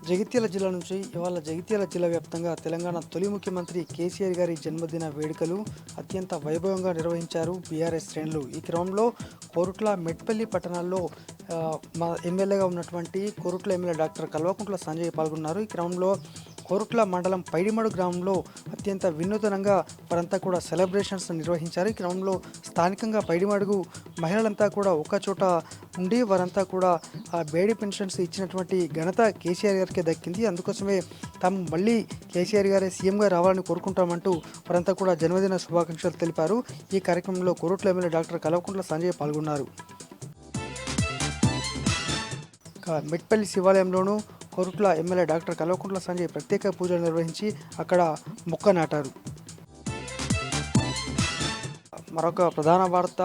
జగిత్యాల జిల్లా నుంచి ఇవాళ జగిత్యాల జిల్లా వ్యాప్తంగా తెలంగాణ తొలి ముఖ్యమంత్రి కేసీఆర్ గారి జన్మదిన వేడుకలు అత్యంత వైభవంగా నిర్వహించారు బీఆర్ఎస్ శ్రేణులు. ఈ క్రమంలో కోరుట్ల మెట్పల్లి పట్టణాల్లో మా ఎమ్మెల్యేగా ఉన్నటువంటి కోరుట్ల ఎమ్మెల్యే డాక్టర్ కల్వకుంట్ల సంజయ్ పాల్గొన్నారు. ఈ క్రమంలో కోరుట్ల మండలం పైడిమడు గ్రామంలో అత్యంత వినూతనంగా వారంతా కూడా సెలబ్రేషన్స్ నిర్వహించారు. ఈ క్రమంలో స్థానికంగా పైడిమడుగు మహిళలంతా కూడా ఒకచోట ఉండి వారంతా కూడా ఆ బేడీ పెన్షన్స్ ఇచ్చినటువంటి ఘనత కేసీఆర్ గారికి దక్కింది. అందుకోసమే తాము మళ్ళీ కేసీఆర్ గారే సీఎంగా రావాలని కోరుకుంటామంటూ వారంతా కూడా జన్మదిన శుభాకాంక్షలు తెలిపారు. ఈ కార్యక్రమంలో కోరుట్ల ఎమ్మెల్యే డాక్టర్ కల్వకుంట్ల సంజయ్ పాల్గొన్నారు. మెట్పల్లి శివాలయంలోనూ కోరుట్ల ఎమ్మెల్యే డాక్టర్ కల్వకుంట్ల సంజయ్ ప్రత్యేక పూజలు నిర్వహించి అక్కడ మొక్క నాటారు. మరొక ప్రధాన వార్త,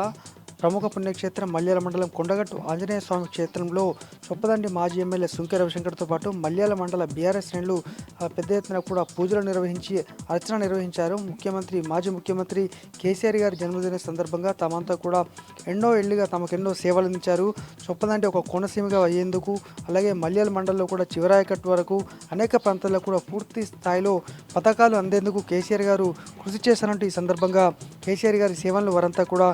ప్రముఖ పుణ్యక్షేత్రం మల్యాల మండలం కొండగట్టు ఆంజనేయ స్వామి క్షేత్రంలో చొప్పదండి మాజీ ఎమ్మెల్యే సుంకె రవిశంకర్తో పాటు మల్యాల మండల బీఆర్ఎస్ శ్రేణులు పెద్ద ఎత్తున కూడా పూజలు నిర్వహించి అర్చన నిర్వహించారు. మాజీ ముఖ్యమంత్రి కేసీఆర్ గారి జన్మదిన సందర్భంగా తామంతా కూడా ఎన్నో ఏళ్లుగా తమకెన్నో సేవలు అందించారు. చొప్పదండి ఒక కోనసీమగా అయ్యేందుకు, అలాగే మల్యాల మండలంలో కూడా చివరాయకట్టు వరకు అనేక ప్రాంతాల్లో కూడా పూర్తి స్థాయిలో పథకాలు అందేందుకు కేసీఆర్ గారు కృషి చేశారంటూ ఈ సందర్భంగా కేసీఆర్ గారి సేవలను వారంతా కూడా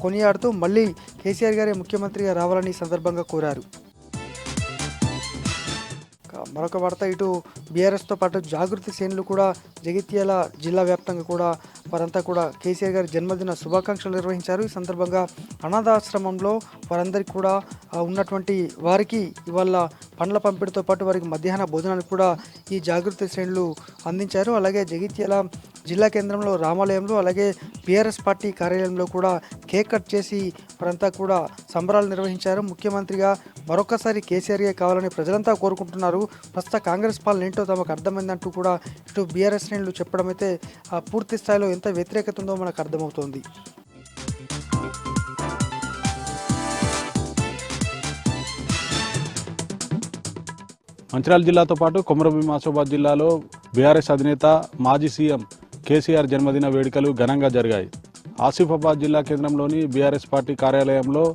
కొనియాడుతూ మళ్ళీ కేసీఆర్ గారే ముఖ్యమంత్రిగా రావాలని ఈ సందర్భంగా కోరారు. మరొక వార్త, ఇటు బీఆర్ఎస్తో పాటు జాగృతి శ్రేణులు కూడా జగిత్యాల జిల్లా వ్యాప్తంగా కూడా వారంతా కూడా కేసీఆర్ గారి జన్మదిన శుభాకాంక్షలు నిర్వహించారు. ఈ సందర్భంగా అనాథాశ్రమంలో వారందరికీ కూడా ఉన్నటువంటి వారికి ఇవాళ పండ్ల పంపిణీతో పాటు వారికి మధ్యాహ్న భోజనాన్ని కూడా ఈ జాగృతి శ్రేణులు అందించారు. అలాగే జగిత్యాల జిల్లా కేంద్రంలో రామాలయంలో, అలాగే బీఆర్ఎస్ పార్టీ కార్యాలయంలో కూడా కేక్ కట్ చేసి వారంతా కూడా సంబరాలు నిర్వహించారు. ముఖ్యమంత్రిగా మరొకసారి కేసీఆర్గా కావాలని ప్రజలంతా కోరుకుంటున్నారు. ప్రస్తుత కాంగ్రెస్ పాలన ఏంటో తమకు అర్థమైందంటూ కూడా ఇటు బీఆర్ఎస్ శ్రేణులు చెప్పడం అయితే పూర్తి స్థాయిలో ఎంత వ్యతిరేకత ఉందో మనకు అర్థమవుతోంది. మంచిర్యాల జిల్లాతో పాటు కొమరంభీం ఆసిఫాబాద్ జిల్లాలో బీఆర్ఎస్ అధినేత మాజీ సీఎం కేసీఆర్ జన్మదిన వేడుకలు ఘనంగా జరిగాయి. ఆసిఫాబాద్ జిల్లా కేంద్రంలోని బీఆర్ఎస్ పార్టీ కార్యాలయంలో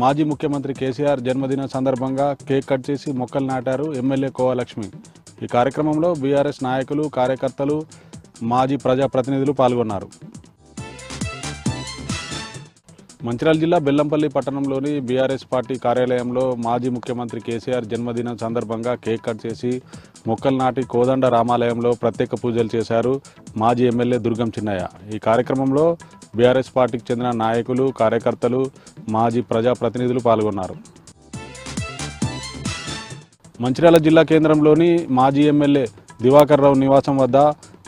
మాజీ ముఖ్యమంత్రి కేసీఆర్ జన్మదిన సందర్భంగా కేక్ కట్ చేసి మొక్కలు నాటారు ఎమ్మెల్యే కోవలక్ష్మి. ఈ కార్యక్రమంలో బీఆర్ఎస్ నాయకులు, కార్యకర్తలు, మాజీ ప్రజాప్రతినిధులు పాల్గొన్నారు. మంచిర్యాల జిల్లా బెల్లంపల్లి పట్టణంలోని బీఆర్ఎస్ పార్టీ కార్యాలయంలో మాజీ ముఖ్యమంత్రి కేసీఆర్ జన్మదినం సందర్భంగా కేక్ కట్ చేసి మొక్కలు నాటి కోదండ రామాలయంలో ప్రత్యేక పూజలు చేశారు మాజీ ఎమ్మెల్యే దుర్గం చిన్నయ్య. ఈ కార్యక్రమంలో బీఆర్ఎస్ పార్టీకి చెందిన నాయకులు, కార్యకర్తలు, మాజీ ప్రజాప్రతినిధులు పాల్గొన్నారు. మంచిర్యాల జిల్లా కేంద్రంలోని మాజీ ఎమ్మెల్యే దివాకర్ రావు నివాసం వద్ద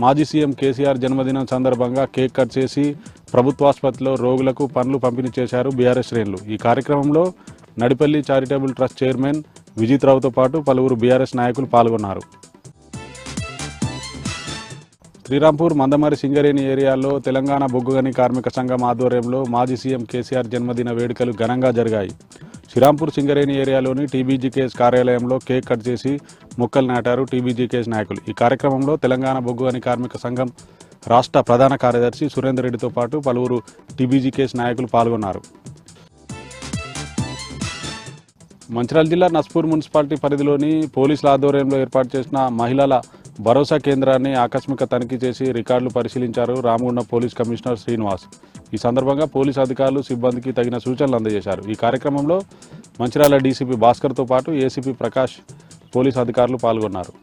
మాజీ సీఎం కేసీఆర్ జన్మదినం సందర్భంగా కేక్ కట్ చేసి ప్రభుత్వాసుపత్రిలో రోగులకు పండ్లు పంపిణీ చేశారు బీఆర్ఎస్ శ్రేణులు. ఈ కార్యక్రమంలో Nadipalli charitable trust chairman Vijith రావుతో పాటు పలువురు బీఆర్ఎస్ నాయకులు పాల్గొన్నారు. శ్రీరాంపూర్, మందమరి, సింగరేణి ఏరియాల్లో తెలంగాణ బొగ్గుగని కార్మిక సంఘం ఆధ్వర్యంలో మాజీ సీఎం కేసీఆర్ జన్మదిన వేడుకలు ఘనంగా జరిగాయి. శ్రీరాంపూర్ సింగరేణి ఏరియాలోని టీబీజీకేఎస్ కార్యాలయంలో కేక్ కట్ చేసి మొక్కలు నాటారు టీబీజీకేఎస్ నాయకులు. ఈ కార్యక్రమంలో తెలంగాణ బొగ్గుగని కార్మిక సంఘం రాష్ట్ర ప్రధాన కార్యదర్శి సురేందర్ రెడ్డితో పాటు పలువురు టీబీజీకేఎస్ నాయకులు పాల్గొన్నారు. మంచిర్యాల జిల్లా నస్పూర్ మున్సిపాలిటీ పరిధిలోని పోలీసుల ఆధ్వర్యంలో ఏర్పాటు చేసిన మహిళల భరోసా కేంద్రాన్ని ఆకస్మిక తనిఖీ చేసి రికార్డులు పరిశీలించారు రామగుండం పోలీస్ కమిషనర్ శ్రీనివాస్. ఈ సందర్భంగా పోలీసు అధికారులు సిబ్బందికి తగిన సూచనలు అందజేశారు. ఈ కార్యక్రమంలో మంచిర్యాల డీసీపీ భాస్కర్తో పాటు ఏసీపీ ప్రకాష్, పోలీసు అధికారులు పాల్గొన్నారు.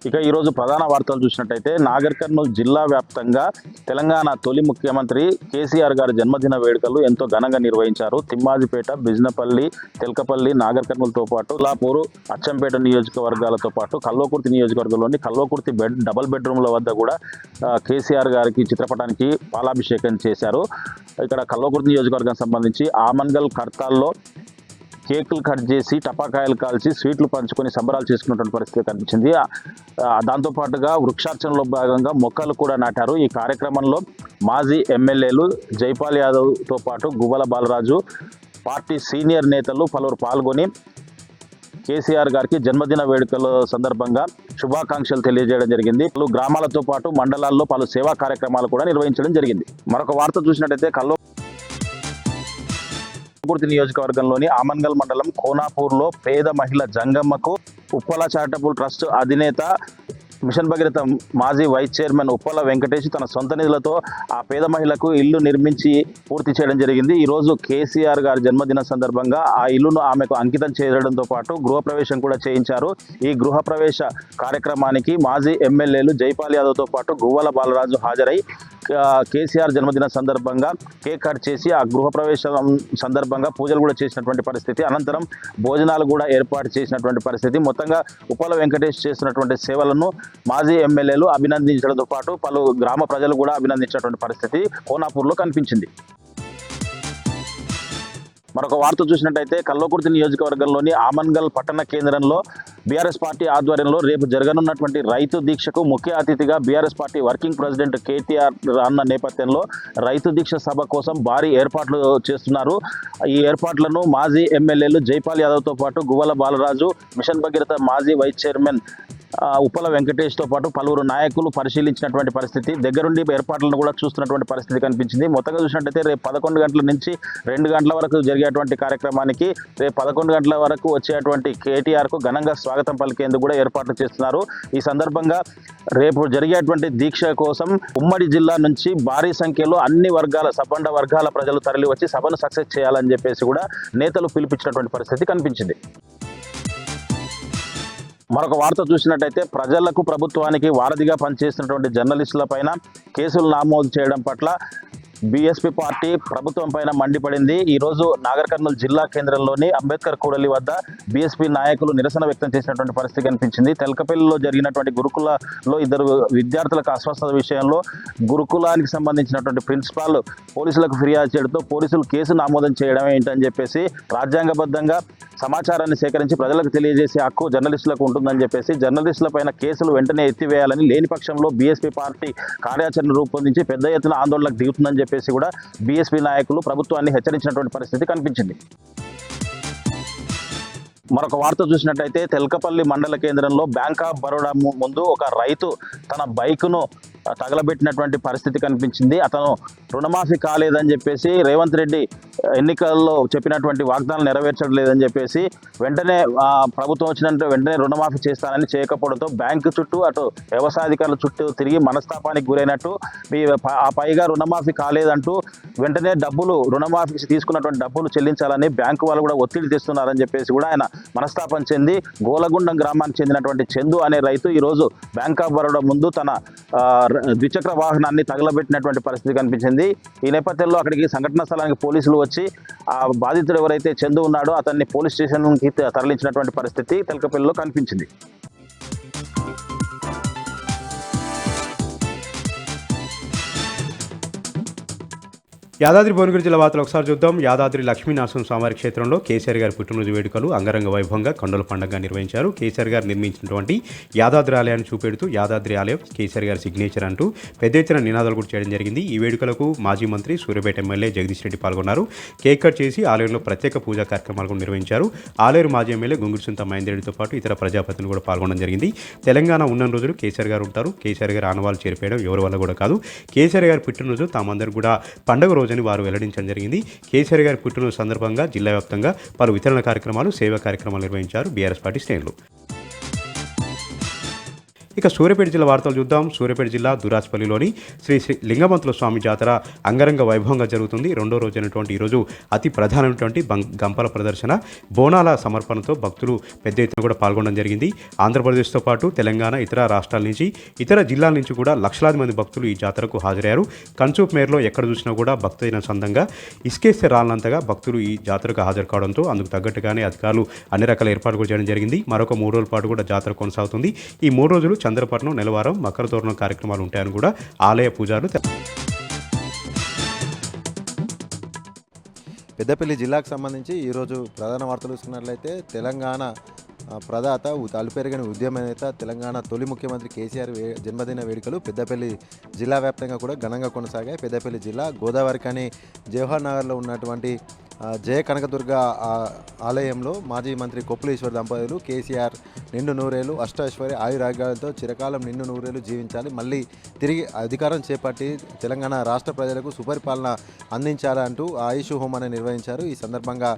ఇక ఈరోజు ప్రధాన వార్తలు చూసినట్టయితే నాగర్ కర్నూలు జిల్లా వ్యాప్తంగా తెలంగాణ తొలి ముఖ్యమంత్రి కేసీఆర్ గారి జన్మదిన వేడుకలు ఎంతో ఘనంగా నిర్వహించారు. తిమ్మాజిపేట, బిజినపల్లి, తెల్కపల్లి, నాగర్ కర్నూలుతో పాటు లాపూరు, అచ్చంపేట నియోజకవర్గాలతో పాటు కల్వకుర్తి నియోజకవర్గంలోని కల్వకుర్తి డబల్ బెడ్రూమ్ల వద్ద కూడా కేసీఆర్ గారికి చిత్రపటానికి పాలాభిషేకం చేశారు. ఇక్కడ కల్వకుర్తి నియోజకవర్గానికి సంబంధించి ఆమన్గల్ కర్తాల్లో కేకులు కట్ చేసి టపాకాయలు కాల్చి స్వీట్లు పంచుకొని సంబరాలు చేసుకున్నటువంటి పరిస్థితి కనిపించింది. దాంతోపాటుగా వృక్షార్చనలో భాగంగా మొక్కలు కూడా నాటారు. ఈ కార్యక్రమంలో మాజీ ఎమ్మెల్యేలు జైపాల్ యాదవ్తో పాటు గువ్వల బాలరాజు, పార్టీ సీనియర్ నేతలు పలువురు పాల్గొని కేసీఆర్ గారికి జన్మదిన వేడుకల సందర్భంగా శుభాకాంక్షలు తెలియజేయడం జరిగింది. పలు గ్రామాలతో పాటు మండలాల్లో పలు సేవా కార్యక్రమాలు కూడా నిర్వహించడం జరిగింది. మరొక వార్త చూసినట్టయితే కల్వకుర్తి నియోజకవర్గంలోని ఆమన్గల్ మండలం కోనాపూర్లో పేద మహిళ జంగమ్మకు ఉప్పల చారిటబుల్ ట్రస్ట్ అధినేత మిషన్ భగీరథ మాజీ వైస్ చైర్మన్ ఉప్పల వెంకటేష్ తన సొంత నిధులతో ఆ పేద మహిళకు ఇల్లు నిర్మించి పూర్తి చేయడం జరిగింది. ఈరోజు కేసీఆర్ గారి జన్మదిన సందర్భంగా ఆ ఇల్లును ఆమెకు అంకితం చేయడంతో పాటు గృహప్రవేశం కూడా చేయించారు. ఈ గృహప్రవేశ కార్యక్రమానికి మాజీ ఎమ్మెల్యేలు జైపాల్ యాదవ్తో పాటు గువ్వల బాలరాజు హాజరై కేసీఆర్ జన్మదిన సందర్భంగా కేక్ కట్ చేసి ఆ గృహప్రవేశం సందర్భంగా పూజలు కూడా చేసినటువంటి పరిస్థితి. అనంతరం భోజనాలు కూడా ఏర్పాటు చేసినటువంటి పరిస్థితి. మొత్తంగా ఉప్పల వెంకటేష్ చేస్తున్నటువంటి సేవలను మాజీ ఎమ్మెల్యేలు అభినందించడంతో పాటు పలు గ్రామ ప్రజలు కూడా అభినందించినటువంటి పరిస్థితి కోనాపూర్లో కనిపించింది. మరొక వార్త చూసినట్టయితే కల్వకుర్తి నియోజకవర్గంలోని ఆమన్గల్ పట్టణ కేంద్రంలో బీఆర్ఎస్ పార్టీ ఆధ్వర్యంలో రేపు జరగనున్నటువంటి రైతు దీక్షకు ముఖ్య అతిథిగా BRS party working president KTR రానున్న నేపథ్యంలో రైతు దీక్ష సభ కోసం భారీ ఏర్పాట్లు చేస్తున్నారు. ఈ ఏర్పాట్లను మాజీ ఎమ్మెల్యేలు జైపాల్ యాదవ్తో పాటు గువ్వల బాలరాజు, మిషన్ భగీరథ మాజీ వైస్ చైర్మన్ ఉప్పల వెంకటేష్తో పాటు పలువురు నాయకులు పరిశీలించినటువంటి పరిస్థితి, దగ్గరుండి ఏర్పాట్లను కూడా చూస్తున్నటువంటి పరిస్థితి కనిపించింది. మొత్తంగా చూసినట్టయితే రేపు 11 గంటల నుంచి 2 గంటల వరకు జరిగేటువంటి కార్యక్రమానికి రేపు 11 గంటల వరకు వచ్చేటువంటి కేటీఆర్కు ఘనంగా స్వాగతం పలికేందుకు కూడా ఏర్పాట్లు చేస్తున్నారు. ఈ సందర్భంగా రేపు జరిగేటువంటి దీక్ష కోసం ఉమ్మడి జిల్లా నుంచి భారీ సంఖ్యలో అన్ని వర్గాల సబ్బండ వర్గాల ప్రజలు తరలి వచ్చి సభను సక్సెస్ చేయాలని చెప్పేసి కూడా నేతలు పిలిపించినటువంటి పరిస్థితి కనిపించింది. మరొక వార్త చూసినట్టయితే ప్రజలకు ప్రభుత్వానికి వారధిగా పనిచేస్తున్నటువంటి జర్నలిస్టుల పైన కేసులు నమోదు చేయడం పట్ల బీఎస్పీ పార్టీ ప్రభుత్వం పైన మండిపడింది. ఈరోజు నాగర్ కర్నూలు జిల్లా కేంద్రంలోని అంబేద్కర్ కూడలి వద్ద బీఎస్పీ నాయకులు నిరసన వ్యక్తం చేసినటువంటి పరిస్థితి కనిపించింది. తెలకపల్లిలో జరిగినటువంటి గురుకులలో 2 విద్యార్థులకు అస్వస్థత విషయంలో గురుకులానికి సంబంధించినటువంటి ప్రిన్సిపాల్ పోలీసులకు ఫిర్యాదు చేయడంతో పోలీసులు కేసు నమోదు చేయడం ఏంటని చెప్పేసి రాజ్యాంగబద్ధంగా సమాచారాన్ని సేకరించి ప్రజలకు తెలియజేసే హక్కు జర్నలిస్టులకు ఉంటుందని చెప్పేసి జర్నలిస్టుల పైన కేసులు వెంటనే ఎత్తివేయాలని, లేని పక్షంలో బీఎస్పీ పార్టీ కార్యాచరణ రూపొందించి పెద్ద ఎత్తున ఆందోళనకు దిగుతుందని చెప్పేసి కూడా బీఎస్పీ నాయకులు ప్రభుత్వాన్ని హెచ్చరించినటువంటి పరిస్థితి కనిపించింది. మరొక వార్త చూసినట్టయితే తెల్కపల్లి మండల కేంద్రంలో బ్యాంక్ ఆఫ్ బరోడా ముందు ఒక రైతు తన బైకును తగలబెట్టినటువంటి పరిస్థితి కనిపించింది. అతను రుణమాఫీ కాలేదని చెప్పేసి రేవంత్ రెడ్డి ఎన్నికల్లో చెప్పినటువంటి వాగ్దానాలు నెరవేర్చడం లేదని చెప్పేసి వెంటనే ప్రభుత్వం వచ్చినంటే వెంటనే రుణమాఫీ చేస్తానని చేయకపోవడంతో బ్యాంకు చుట్టూ అటు వ్యవసాయాధికారుల చుట్టూ తిరిగి మనస్తాపానికి గురైనట్టు ఆ పైగా రుణమాఫీ కాలేదంటూ వెంటనే రుణమాఫీ తీసుకున్నటువంటి డబ్బులు చెల్లించాలని బ్యాంకు వాళ్ళు కూడా ఒత్తిడి తెస్తున్నారని చెప్పేసి కూడా ఆయన మనస్తాపం చెంది గోలగుండం గ్రామానికి చెందినటువంటి చందు అనే రైతు ఈరోజు బ్యాంక్ ఆఫ్ బరోడా ముందు తన ద్విచక్ర వాహనాన్ని తగలబెట్టినటువంటి పరిస్థితి కనిపించింది. ఈ నేపథ్యంలో అక్కడికి సంఘటనా స్థలానికి పోలీసులు వచ్చి ఆ బాధితుడు ఎవరైతే చందు ఉన్నాడో అతన్ని పోలీస్ స్టేషన్కి తరలించినటువంటి పరిస్థితి తెలకపల్లిలో కనిపించింది. యాదాద్రి భువనగిరి జిల్లా వార్తలు ఒకసారి చూద్దాం. యాదాద్రి లక్ష్మీనరసింహ స్వామివారి క్షేత్రంలో కేసీఆర్ గారి పుట్టినరోజు వేడుకలు అంగరంగ వైభవంగా కొండల పండుగ నిర్వహించారు. కేసీఆర్ గారు నిర్మించినటువంటి యాదాద్రి ఆలయాన్ని చూపెడుతూ యాదాద్రి ఆలయం కేసీఆర్ గారి సిగ్నేచర్ అంటూ పెద్ద ఎత్తున నినాదాలు కూడా చేయడం జరిగింది. ఈ వేడుకలకు మాజీ మంత్రి సూర్యాపేట ఎమ్మెల్యే జగదీష్ రెడ్డి పాల్గొన్నారు. కేక్ కట్ చేసి ఆలయంలో ప్రత్యేక పూజా కార్యక్రమాలు కూడా నిర్వహించారు. ఆలేరు మాజీ ఎమ్మెల్యే గుంగుడు సుంత మహేందర్రెడ్డితో పాటు ఇతర ప్రజాప్రతినిధులు కూడా పాల్గొనడం జరిగింది. తెలంగాణ ఉన్న రోజులు కేసీఆర్ గారు ఉంటారు. కేసీఆర్ గారు ఆనవాళ్ళు చేరిపోయడం ఎవరి వల్ల కూడా కాదు. కేసీఆర్ గారి పుట్టినరోజు తామందరూ కూడా పండుగ రోజని వారు వెల్లడించారు జరిగింది. కేసీఆర్ గారి పుట్టినరోజు సందర్భంగా జిల్లా వ్యాప్తంగా పలు వితరణ కార్యక్రమాలు, సేవా కార్యక్రమాలు నిర్వహించారు బీఆర్ఎస్ పార్టీ శ్రేణులు. ఇక సూర్యాపేట జిల్లా వార్తలు చూద్దాం. సూర్యాపేట జిల్లా దురాజ్పల్లిలోని శ్రీ లింగమంతుల స్వామి జాతర అంగరంగ వైభవంగా జరుగుతుంది. 2వ రోజు అయినటువంటి ఈరోజు అతి ప్రధానమైనటువంటి గంపల ప్రదర్శన, బోనాల సమర్పణతో భక్తులు పెద్ద ఎత్తున కూడా పాల్గొనడం జరిగింది. ఆంధ్రప్రదేశ్తో పాటు తెలంగాణ, ఇతర రాష్ట్రాల నుంచి, ఇతర జిల్లాల నుంచి కూడా లక్షలాది మంది భక్తులు ఈ జాతరకు హాజరయ్యారు. కంచూప్ మేరలో ఎక్కడ చూసినా కూడా భక్తులైన సందంగా ఇసుకేస్తే రాలనంతగా భక్తులు ఈ జాతరకు హాజరు కావడంతో అందుకు తగ్గట్టుగానే అధికారులు అన్ని రకాల ఏర్పాట్లు కూడా చేయడం జరిగింది. మరొక 3 రోజుల పాటు కూడా జాతర కొనసాగుతుంది. ఈ 3 రోజులు చంద్రపట్నం, నెలవారం, మకర తోరణం కార్యక్రమాలు ఉంటాయని కూడా ఆలయ పూజారులు. పెద్దపల్లి జిల్లాకు సంబంధించి ఈరోజు ప్రధాన వార్తలు చూసుకున్నట్లయితే తెలంగాణ ప్రదాత అలుపెరగని ఉద్యమ నేత, తెలంగాణ తొలి ముఖ్యమంత్రి కేసీఆర్ జన్మదిన వేడుకలు పెద్దపల్లి జిల్లా వ్యాప్తంగా కూడా ఘనంగా కొనసాగాయి. పెద్దపల్లి జిల్లా గోదావరిఖని జవహర్ నగర్లో ఉన్నటువంటి జయ కనకదుర్గ ఆలయంలో మాజీ మంత్రి కొప్పుల ఈశ్వర్ దంపతులు కేసీఆర్ నిండు నూరేలు అష్టైశ్వర్య ఆయురాగ్యాలతో చిరకాలం నిండు నూరేలు జీవించాలి, మళ్ళీ తిరిగి అధికారం చేపట్టి తెలంగాణ రాష్ట్ర ప్రజలకు సుపరిపాలన అందించాలంటూ ఆయుష్ హోమాన్ని నిర్వహించారు. ఈ సందర్భంగా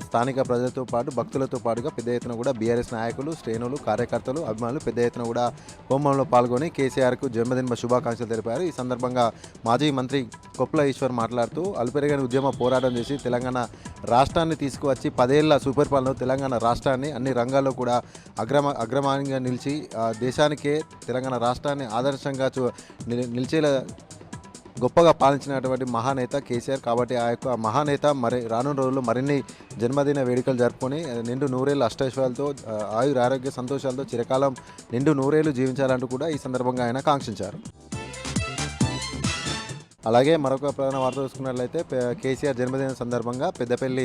స్థానిక ప్రజలతో పాటు భక్తులతో పాటుగా పెద్ద ఎత్తున కూడా బీఆర్ఎస్ నాయకులు, శ్రేణులు, కార్యకర్తలు, అభిమానులు పెద్ద ఎత్తున కూడా హోమంలో పాల్గొని కేసీఆర్కు జన్మదిన శుభాకాంక్షలు తెలిపారు. ఈ సందర్భంగా మాజీ మంత్రి కొప్పుల ఈశ్వర్ మాట్లాడుతూ అలుపెరగని ఉద్యమ పోరాటం చేసి తెలంగాణ రాష్ట్రాన్ని తీసుకువచ్చి 10 ఏళ్ల సూపరిపాలనలో తెలంగాణ రాష్ట్రాన్ని అన్ని రంగాల్లో కూడా అగ్రమానంగా నిలిచి దేశానికే తెలంగాణ రాష్ట్రాన్ని ఆదర్శంగా నిలిచేలా గొప్పగా పాలించినటువంటి మహానేత కేసీఆర్. కాబట్టి ఆ యొక్క మహానేత మరి రానున్న రోజుల్లో మరిన్ని జన్మదిన వేడుకలు జరుపుకొని నిండు నూరేళ్ళు అష్టైశ్వర్యాలతో ఆరోగ్య సంతోషాలతో చిరకాలం నిండు నూరేళ్ళు జీవించాలంటూ కూడా ఈ సందర్భంగా ఆయన కాంక్షించారు. అలాగే మరొక ప్రధాన వార్త చూసుకున్నట్లయితే కేసీఆర్ జన్మదిన సందర్భంగా పెద్దపల్లి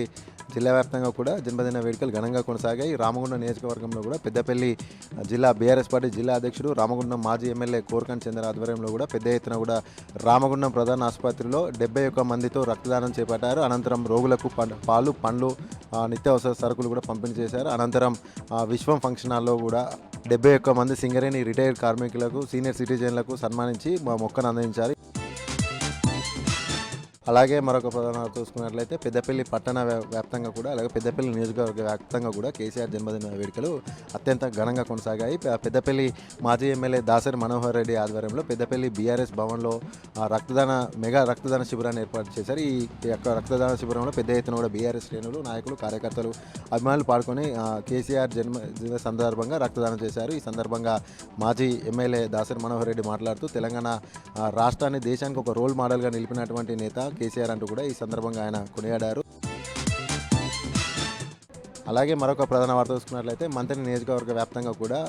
జిల్లా వ్యాప్తంగా కూడా జన్మదిన వేడుకలు ఘనంగా కొనసాగాయి. రామగుండం నియోజకవర్గంలో కూడా పెద్దపల్లి జిల్లా బీఆర్ఎస్ పార్టీ జిల్లా అధ్యక్షుడు రామగుండం మాజీ ఎమ్మెల్యే కోరకంటి చంద్ర ఆధ్వర్యంలో కూడా పెద్ద ఎత్తున కూడా రామగుండం ప్రధాన ఆసుపత్రిలో 71 మందితో రక్తదానం చేపట్టారు. అనంతరం రోగులకు పాలు, పండ్లు, నిత్యావసర సరుకులు కూడా పంపిణీ చేశారు. అనంతరం విశ్వం ఫంక్షన్ హాల్లో కూడా 71 మంది సింగరేణి రిటైర్డ్ కార్మికులకు, సీనియర్ సిటిజన్లకు సన్మానించి మొక్కను అందించారు. అలాగే మరొక ప్రధాన చూసుకున్నట్లయితే పెద్దపల్లి పట్టణ వ్యాప్తంగా కూడా అలాగే పెద్దపల్లి నియోజకవర్గ వ్యాప్తంగా కూడా కేసీఆర్ జన్మదిన వేడుకలు అత్యంత ఘనంగా కొనసాగాయి. పెద్దపల్లి మాజీ ఎమ్మెల్యే దాసరి మనోహర్ రెడ్డి ఆధ్వర్యంలో పెద్దపల్లి బీఆర్ఎస్ భవన్లో మెగా రక్తదాన శిబిరాన్ని ఏర్పాటు చేశారు. ఈ యొక్క రక్తదాన శిబిరంలో పెద్ద ఎత్తున కూడా బీఆర్ఎస్ శ్రేణులు, నాయకులు, కార్యకర్తలు, అభిమానులు పాల్గొని కేసీఆర్ జన్మదిన సందర్భంగా రక్తదానం చేశారు. ఈ సందర్భంగా మాజీ ఎమ్మెల్యే దాసరి మనోహర్ రెడ్డి మాట్లాడుతూ తెలంగాణ రాష్ట్రాన్ని దేశానికి ఒక రోల్ మోడల్గా నిలిపినటువంటి నేత కేసీఆర్ అంటూ కూడా ఈ సందర్భంగా ఆయన కొనియాడారు. అలాగే మరొక ప్రధాన వార్త చూసుకున్నట్లయితే మంత్రి నియోజకవర్గ వ్యాప్తంగా కూడా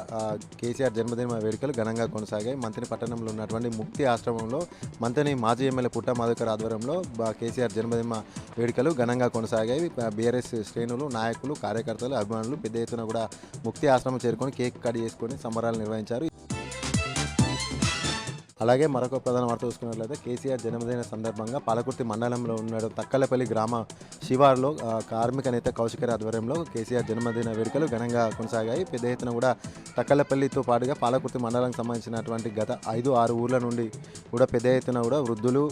కేసీఆర్ జన్మదిన వేడుకలు ఘనంగా కొనసాగాయి. మంత్రి పట్టణంలో ఉన్నటువంటి ముక్తి ఆశ్రమంలో మంత్రి మాజీ ఎమ్మెల్యే పుట్ట మధుకర్ ఆధ్వర్యంలో కేసీఆర్ జన్మదిన వేడుకలు ఘనంగా కొనసాగాయి. బీఆర్ఎస్ శ్రేణులు, నాయకులు, కార్యకర్తలు, అభిమానులు పెద్ద ఎత్తున కూడా ముక్తి ఆశ్రమం చేరుకొని కేక్ కట్ చేసుకొని సంబరాలు నిర్వహించారు. అలాగే మరొక ప్రధాన వార్త చూసుకున్నట్లయితే కేసీఆర్ జన్మదిన సందర్భంగా పాలకుర్తి మండలంలో ఉన్న తక్కలపల్లి గ్రామ శివారులో కార్మిక నేత కౌశికర్ ఆధ్వర్యంలో కేసీఆర్ జన్మదిన వేడుకలు ఘనంగా కొనసాగాయి. పెద్ద ఎత్తున కూడా తక్కలపల్లితో పాటుగా పాలకుర్తి మండలానికి సంబంధించినటువంటి గత 5-6 ఊర్ల నుండి కూడా పెద్ద ఎత్తున కూడా వృద్ధులు,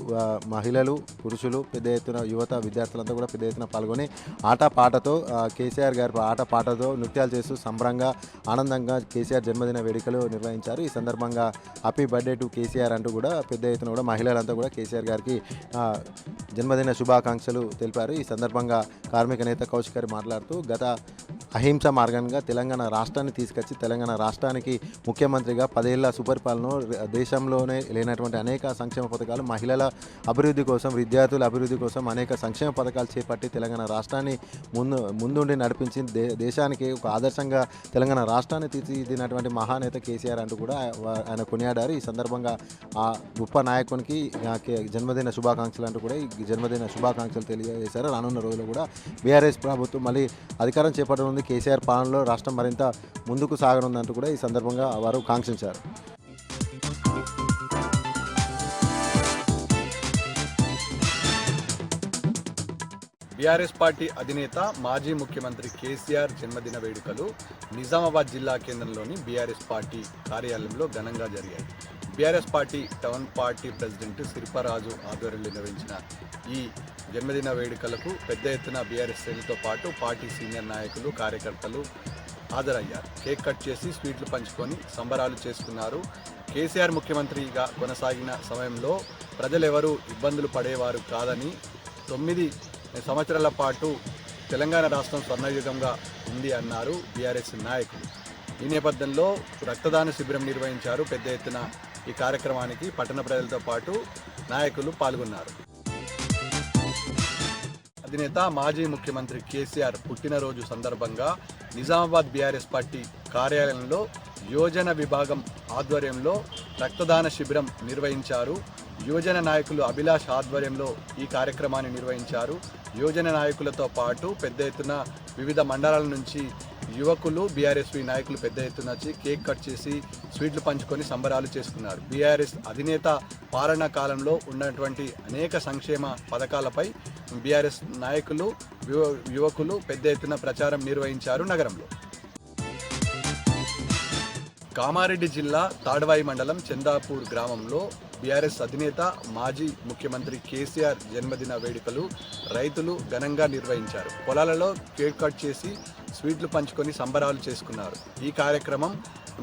మహిళలు, పురుషులు, పెద్ద ఎత్తున యువత, విద్యార్థులంతా కూడా పెద్ద ఎత్తున పాల్గొని ఆటపాటతో కేసీఆర్ గారి ఆటపాటతో నృత్యాలు చేస్తూ సంబరంగా ఆనందంగా కేసీఆర్ జన్మదిన వేడుకలు నిర్వహించారు. ఈ సందర్భంగా హ్యాపీ బర్త్డే టు కేసీఆర్ అంటూ కూడా పెద్ద ఎత్తున కూడా మహిళలంతా కూడా కేసీఆర్ గారికి జన్మదిన శుభాకాంక్షలు తెలిపారు. ఈ సందర్భంగా కార్మిక నేత కౌశికర్ మాట్లాడుతూ గత అహింస మార్గంగా తెలంగాణ రాష్ట్రాన్ని తీసుకొచ్చి తెలంగాణ రాష్ట్రానికి ముఖ్యమంత్రిగా 10 ఏళ్ల సుపరిపాలన దేశంలోనే లేనటువంటి అనేక సంక్షేమ పథకాలు, మహిళల అభివృద్ధి కోసం, విద్యార్థుల అభివృద్ధి కోసం అనేక సంక్షేమ పథకాలు చేపట్టి తెలంగాణ రాష్ట్రాన్ని ముందుండి నడిపించి దేశానికి ఒక ఆదర్శంగా తెలంగాణ రాష్ట్రాన్ని తీర్చిదిద్దినటువంటి మహానేత కేసీఆర్ అంటూ కూడా ఆయన కొనియాడారు. ఈ సందర్భంగా ఆ గొప్ప నాయకునికి జన్మదిన శుభాకాంక్షలు అంటూ కూడా ఈ జన్మదిన శుభాకాంక్షలు తెలియజేశారు. రానున్న రోజుల్లో కూడా బీఆర్ఎస్ ప్రభుత్వం మళ్ళీ అధికారం చేపట్టనుంది. కేసీఆర్ పాలనలో రాష్ట్రం మరింత ముందుకు సాగనుందంటూ కూడా ఈ సందర్భంగా వారు కాంక్షించారు. బీఆర్ఎస్ పార్టీ అధినేత మాజీ ముఖ్యమంత్రి కేసీఆర్ జన్మదిన వేడుకలు నిజామాబాద్ జిల్లా కేంద్రంలోని బీఆర్ఎస్ పార్టీ కార్యాలయంలో ఘనంగా జరిగాయి. BRS party town party president Shilparaju ఆధ్వర్యంలో నిర్వహించిన ఈ జన్మదిన వేడుకలకు పెద్ద ఎత్తున బీఆర్ఎస్ శ్రేణులతో పాటు పార్టీ సీనియర్ నాయకులు, కార్యకర్తలు హాజరయ్యారు. కేక్ కట్ చేసి స్వీట్లు పంచుకొని సంబరాలు చేసుకున్నారు. కేసీఆర్ ముఖ్యమంత్రిగా కొనసాగిన సమయంలో ప్రజలెవరూ ఇబ్బందులు పడేవారు కాదని 9 సంవత్సరాల పాటు తెలంగాణ రాష్ట్రం స్వర్ణయుగంగా ఉంది అన్నారు బీఆర్ఎస్ నాయకులు. ఈ నేపథ్యంలో రక్తదాన శిబిరం నిర్వహించారు. పెద్ద ఎత్తున ఈ కార్యక్రమానికి పట్టణ ప్రజలతో పాటు నాయకులు పాల్గొన్నారు. అధినేత మాజీ ముఖ్యమంత్రి కేసీఆర్ పుట్టినరోజు సందర్భంగా నిజామాబాద్ బీఆర్ఎస్ పార్టీ కార్యాలయంలో యువజన విభాగం ఆధ్వర్యంలో రక్తదాన శిబిరం నిర్వహించారు. యువజన నాయకులు అభిలాష్ ఆధ్వర్యంలో ఈ కార్యక్రమాన్ని నిర్వహించారు. యువజన నాయకులతో పాటు పెద్ద ఎత్తున వివిధ మండలాల నుంచి యువకులు బీఆర్ఎస్వి నాయకులు పెద్ద ఎత్తున వచ్చి కేక్ కట్ చేసి స్వీట్లు పంచుకొని సంబరాలు చేసుకున్నారు. బీఆర్ఎస్ అధినేత పాలనా కాలంలో ఉన్నటువంటి అనేక సంక్షేమ పథకాలపై బీఆర్ఎస్ నాయకులు యువకులు పెద్ద ఎత్తున ప్రచారం నిర్వహించారు నగరంలో. కామారెడ్డి జిల్లా తాడ్వాయి మండలం చందాపూర్ గ్రామంలో బీఆర్ఎస్ అధినేత మాజీ ముఖ్యమంత్రి కేసీఆర్ జన్మదిన వేడుకలు రైతులు ఘనంగా నిర్వహించారు. పొలాలలో కేక్ కట్ చేసి స్వీట్లు పంచుకొని సంబరాలు చేసుకున్నారు. ఈ కార్యక్రమం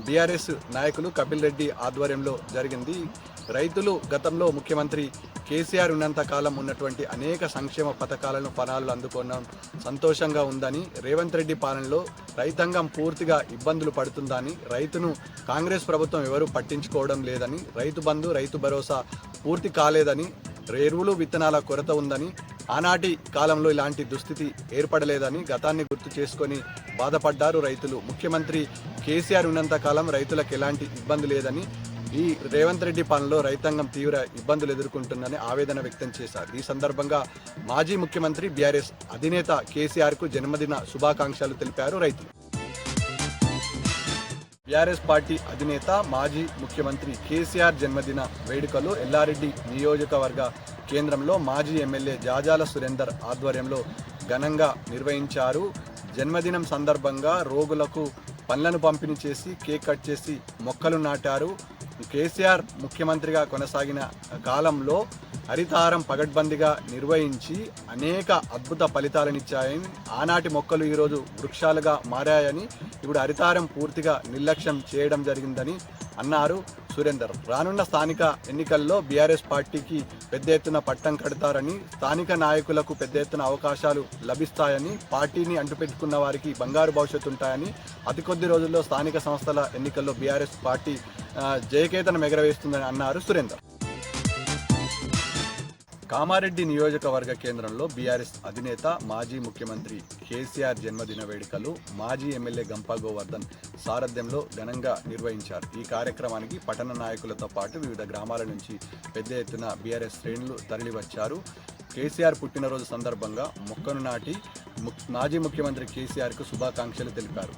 బీఆర్ఎస్ నాయకులు కపిల్ రెడ్డి ఆధ్వర్యంలో జరిగింది. రైతులు గతంలో ముఖ్యమంత్రి కేసీఆర్ ఉన్నంత కాలం ఉన్నటువంటి అనేక సంక్షేమ పథకాలను ఫలాలు అందుకోవడం సంతోషంగా ఉందని, రేవంత్ రెడ్డి పాలనలో రైతాంగం పూర్తిగా ఇబ్బందులు పడుతుందని, రైతును కాంగ్రెస్ ప్రభుత్వం ఎవరూ పట్టించుకోవడం లేదని, రైతు బంధు రైతు భరోసా పూర్తి కాలేదని, ఎరువులు విత్తనాల కొరత ఉందని, ఆనాటి కాలంలో ఇలాంటి దుస్థితి ఏర్పడలేదని గతాన్ని గుర్తు చేసుకొని బాధపడ్డారు రైతులు. ముఖ్యమంత్రి కేసీఆర్ ఉన్నంత కాలం రైతులకు ఎలాంటి ఇబ్బంది లేదని, ఈ రేవంత్ రెడ్డి పాలనలో రైతాంగం తీవ్ర ఇబ్బందులు ఎదుర్కొంటుందని ఆవేదన వ్యక్తం చేశారు. ఈ సందర్భంగా మాజీ ముఖ్యమంత్రి బీఆర్ఎస్ అధినేత కేసీఆర్కు జన్మదిన శుభాకాంక్షలు తెలిపారు రైతులు. బీఆర్ఎస్ పార్టీ అధినేత మాజీ ముఖ్యమంత్రి కేసీఆర్ జన్మదిన వేడుకలు ఎల్లారెడ్డి నియోజకవర్గ కేంద్రంలో మాజీ ఎమ్మెల్యే జాజాల సురేందర్ ఆధ్వర్యంలో ఘనంగా నిర్వహించారు. జన్మదినం సందర్భంగా రోగులకు పండ్లను పంపిణీ చేసి కేక్ కట్ చేసి మొక్కలు నాటారు. కేసీఆర్ ముఖ్యమంత్రిగా కొనసాగిన కాలంలో హరితహారం పగడ్బందీగా నిర్వహించి అనేక అద్భుత ఫలితాలనిచ్చాయని, ఆనాటి మొక్కలు ఈరోజు వృక్షాలుగా మారాయని, ఇప్పుడు హరితహారం పూర్తిగా నిర్లక్ష్యం చేయడం జరిగిందని అన్నారు సురేందర్. రానున్న స్థానిక ఎన్నికల్లో బీఆర్ఎస్ పార్టీకి పెద్ద ఎత్తున పట్టం కడతారని, స్థానిక నాయకులకు పెద్ద ఎత్తున అవకాశాలు లభిస్తాయని, పార్టీని అంటుపెట్టుకున్న వారికి బంగారు భవిష్యత్తు ఉంటాయని, అతి కొద్ది రోజుల్లో స్థానిక సంస్థల ఎన్నికల్లో బీఆర్ఎస్ పార్టీ జయకేతనం ఎగరవేస్తుందని అన్నారు సురేందర్. కామారెడ్డి నియోజకవర్గ కేంద్రంలో బీఆర్ఎస్ అధినేత మాజీ ముఖ్యమంత్రి కేసీఆర్ జన్మదిన వేడుకలు మాజీ ఎమ్మెల్యే గంపా గోవర్ధన్ సారథ్యంలో ఘనంగా నిర్వహించారు. ఈ కార్యక్రమానికి పట్టణ నాయకులతో పాటు వివిధ గ్రామాల నుంచి పెద్ద ఎత్తున బీఆర్ఎస్ శ్రేణులు తరలివచ్చారు. కేసీఆర్ పుట్టినరోజు సందర్భంగా మొక్కను నాటి మాజీ ముఖ్యమంత్రి కేసీఆర్కు శుభాకాంక్షలు తెలిపారు.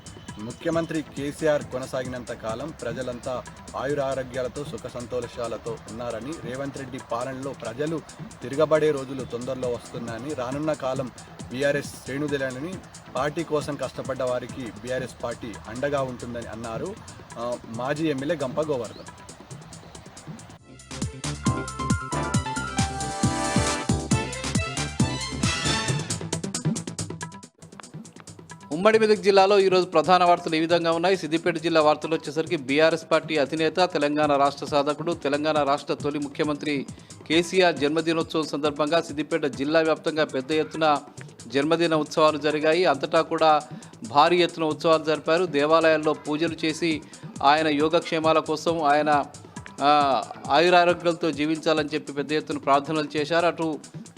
ముఖ్యమంత్రి కేసీఆర్ కొనసాగినంత కాలం ప్రజలంతా ఆయురారోగ్యాలతో సుఖ సంతోషాలతో ఉన్నారని, రేవంత్ రెడ్డి పాలనలో ప్రజలు తిరగబడే రోజులు తొందరలో వస్తున్నాయని, రానున్న కాలం బీఆర్ఎస్ శ్రేణుదేనని, పార్టీ కోసం కష్టపడ్డ వారికి బీఆర్ఎస్ పార్టీ అండగా ఉంటుందని అన్నారు మాజీ ఎమ్మెల్యే గంపా గోవర్ధన్. ఉమ్మడి మెదక్ జిల్లాలో ఈరోజు ప్రధాన వార్తలు ఈ విధంగా ఉన్నాయి. సిద్దిపేట జిల్లా వార్తలు వచ్చేసరికి బీఆర్ఎస్ పార్టీ అధినేత, తెలంగాణ రాష్ట్ర సాధకుడు, తెలంగాణ రాష్ట్ర తొలి ముఖ్యమంత్రి కేసీఆర్ జన్మదినోత్సవం సందర్భంగా సిద్దిపేట జిల్లా వ్యాప్తంగా పెద్ద ఎత్తున జన్మదిన ఉత్సవాలు జరిగాయి. అంతటా కూడా భారీ ఎత్తున ఉత్సవాలు జరిపారు. దేవాలయాల్లో పూజలు చేసి ఆయన యోగక్షేమాల కోసం, ఆయన ఆయురారోగ్యాలతో జీవించాలని చెప్పి పెద్ద ఎత్తున ప్రార్థనలు చేశారు. అటు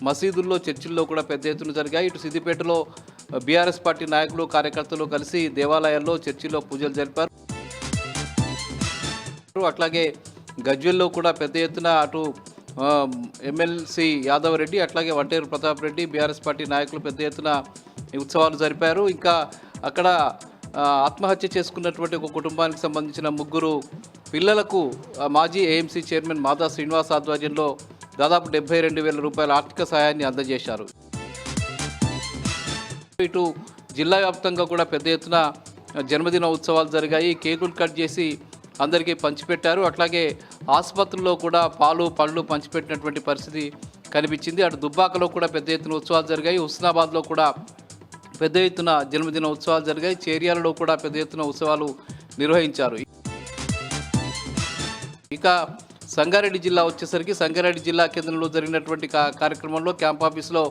మసీదుల్లో, చర్చిల్లో కూడా పెద్ద ఎత్తున జరిగాయి. ఇటు సిద్దిపేటలో బీఆర్ఎస్ పార్టీ నాయకులు, కార్యకర్తలు కలిసి దేవాలయాల్లో, చర్చిల్లో పూజలు జరిపారు. అట్లాగే గజ్వెల్లో కూడా పెద్ద ఎత్తున అటు ఎమ్మెల్సీ యాదవ్ రెడ్డి, అట్లాగే వంటేరు ప్రతాప్ రెడ్డి, బీఆర్ఎస్ పార్టీ నాయకులు పెద్ద ఎత్తున ఉత్సవాలు జరిపారు. ఇంకా అక్కడ ఆత్మహత్య చేసుకున్నటువంటి ఒక కుటుంబానికి సంబంధించిన 3 పిల్లలకు మాజీ ఏఎంసీ చైర్మన్ మాదా శ్రీనివాస్ ఆధ్వర్యంలో దాదాపు 72,000 రూపాయల ఆర్థిక సహాయాన్ని అందజేశారు. ఇటు జిల్లా వ్యాప్తంగా కూడా పెద్ద ఎత్తున జన్మదిన ఉత్సవాలు జరిగాయి. కేకులు కట్ చేసి అందరికీ పంచిపెట్టారు. అట్లాగే ఆసుపత్రుల్లో కూడా పాలు, పళ్ళు పంచిపెట్టినటువంటి పరిస్థితి కనిపించింది. అటు దుబ్బాకలో కూడా పెద్ద ఎత్తున ఉత్సవాలు జరిగాయి. హుస్నాబాద్లో కూడా పెద్ద ఎత్తున జన్మదిన ఉత్సవాలు జరిగాయి. చేర్యాలలో కూడా పెద్ద ఎత్తున ఉత్సవాలు నిర్వహించారు. ఇక సంగారెడ్డి జిల్లా వచ్చేసరికి సంగారెడ్డి జిల్లా కేంద్రంలో జరిగినటువంటి కార్యక్రమంలో క్యాంప్ ఆఫీస్లో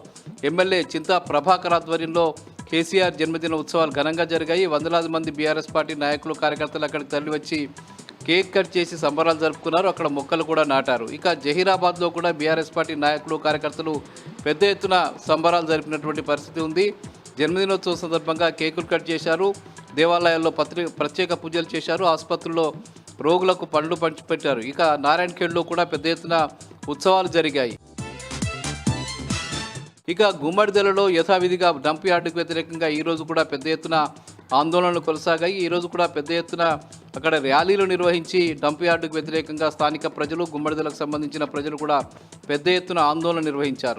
ఎమ్మెల్యే చింతా ప్రభాకర్ ఆధ్వర్యంలో కేసీఆర్ జన్మదిన ఉత్సవాలు ఘనంగా జరిగాయి. వందలాది మంది బీఆర్ఎస్ పార్టీ నాయకులు, కార్యకర్తలు అక్కడికి తరలివచ్చి కేక్ కట్ చేసి సంబరాలు జరుపుకున్నారు. అక్కడ మొక్కలు కూడా నాటారు. ఇక జహీరాబాద్లో కూడా బీఆర్ఎస్ పార్టీ నాయకులు, కార్యకర్తలు పెద్ద ఎత్తున సంబరాలు జరిపినటువంటి పరిస్థితి ఉంది. జన్మదినోత్సవం సందర్భంగా కేకులు కట్ చేశారు. దేవాలయాల్లో ప్రత్యేక పూజలు చేశారు. ఆసుపత్రుల్లో రోగులకు పండ్లు పంచిపెట్టారు. ఇక నారాయణఖేడ్లో కూడా పెద్ద ఎత్తున ఉత్సవాలు జరిగాయి. ఇక గుమ్మడిదలలో యథావిధిగా డంప్ యార్డుకు వ్యతిరేకంగా ఈరోజు కూడా పెద్ద ఎత్తున ఆందోళనలు కొనసాగాయి. ఈరోజు కూడా పెద్ద ఎత్తున అక్కడ ర్యాలీలు నిర్వహించి డంప్ యార్డుకు వ్యతిరేకంగా స్థానిక ప్రజలు, గుమ్మడిదలకు సంబంధించిన ప్రజలు కూడా పెద్ద ఎత్తున ఆందోళన నిర్వహించారు.